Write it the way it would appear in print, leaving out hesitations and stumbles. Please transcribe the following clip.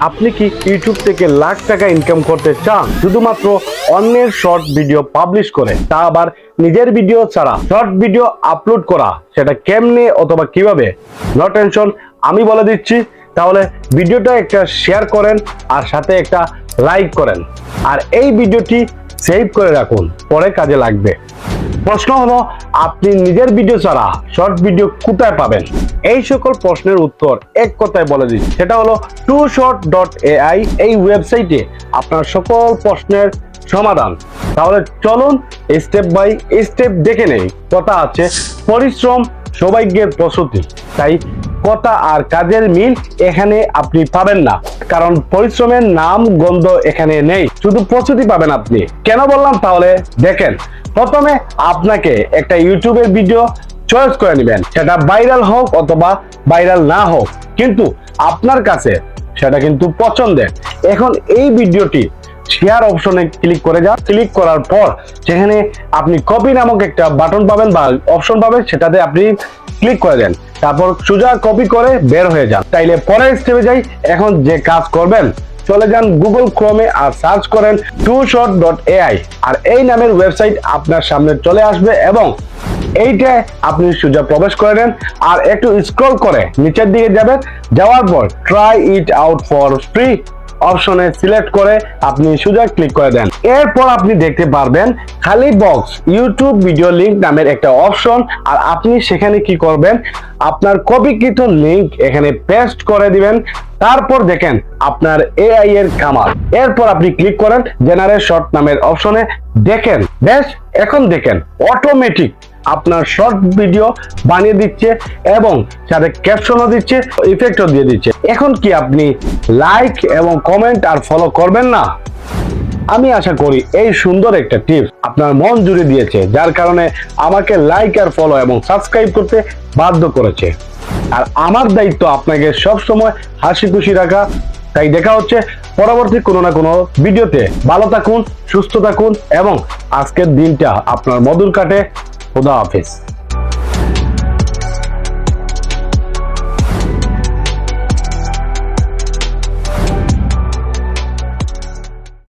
আপনি কি ইউটিউব থেকে লাখ টাকা ইনকাম করতে চান শুধুমাত্র অন্যের শর্ট ভিডিও পাবলিশ করে, তা আবার নিজের ভিডিও ছাড়া শর্ট ভিডিও আপলোড করা, সেটা কেমনে অথবা কিভাবে? নো টেনশন, আমি বলে দিচ্ছি। তাহলে ভিডিওটা একটা শেয়ার করেন আর সাথে একটা লাইক করেন, আর এই ভিডিওটি সেভ করে রাখুন, পরে কাজে লাগবে। প্রশ্ন হলো, আপনি নিজের ভিডিও ছাড়া শর্ট ভিডিও কোথায় পাবেন? এই সকল প্রশ্নের উত্তর এক কথায় বলে দিচ্ছি, সেটা হলো TrueShot.ai। এই ওয়েবসাইটে আপনার সকল প্রশ্নের সমাধান। তাহলে চলুন স্টেপ বাই স্টেপ দেখে নেই। কথা আছে, পরিশ্রম সৌভাগ্যের প্রসূতি। তাই কথা আর কাজের মিল এখানে আপনি পাবেন না, কারণ পরিশ্রমের নাম গন্ধ এখানে নেই, শুধু প্রস্তুতি পাবেন আপনি। কেন বললাম? তাহলে দেখেন, প্রথমে আপনাকে একটা ইউটিউবের ভিডিও চয়েস করে নেবেন, সেটা ভাইরাল হোক অথবা ভাইরাল না হোক, কিন্তু আপনার কাছে সেটা কিন্তু পছন্দের। এখন এই ভিডিওটি শেয়ার অপশনে ক্লিক করে যান। ক্লিক করার পর সেখানে আপনি কপি নামক একটা বাটন পাবেন বা অপশন পাবেন, সেটাতে আপনি ক্লিক করে দেন। তারপর সোজা কপি করে বের হয়ে যান। তাইলে পরের স্টেপে যাই। এখন যে কাজ করবেন, চলে যান গুগল ক্রোমে আর সার্চ করেন TrueShot.ai, আর এই নামের ওয়েবসাইট আপনার সামনে চলে আসবে এবং এইটায় আপনি সোজা প্রবেশ করে নেন আর একটু স্ক্রল করে নিচের দিকে যাবেন। যাওয়ার পর try it out for free অপশনে সিলেক্ট করে আপনি সোজা ক্লিক করে দেন। এরপর আপনি দেখতে পারবেন খালি বক্স ইউটিউব ভিডিও লিংক নামের একটা অপশন, আর আপনি সেখানে কি করবেন, আপনার কপিকৃত লিংক এখানে পেস্ট করে দিবেন। তারপর দেখেন আপনার এআই এর কামাল। এরপর আপনি ক্লিক করেন জেনারেট শর্ট নামের অপশনে। দেখেন বেশ, এখন দেখেন অটোমেটিক আপনার শর্ট ভিডিও বানিয়ে দিচ্ছে এবং সাথে ক্যাপশনও দিচ্ছে, ইফেক্টও দিয়ে দিচ্ছে। এখন কি আপনি লাইক এবং কমেন্ট আর ফলো করবেন না? আমি আশা করি এই সুন্দর একটা টিপস আপনার মন জুড়ে দিয়েছে, যার কারণে আমাকে লাইক আর ফলো এবং সাবস্ক্রাইব করতে বাধ্য করেছে। আর আমার দায়িত্ব আপনাকে সব সময় হাসি খুশি রাখা। তাই দেখা হচ্ছে পরবর্তী কোনো না কোনো ভিডিওতে। ভালো থাকুন, সুস্থ থাকুন এবং আজকের দিনটা আপনার মধুর কাটে। খুদা হাফেজ।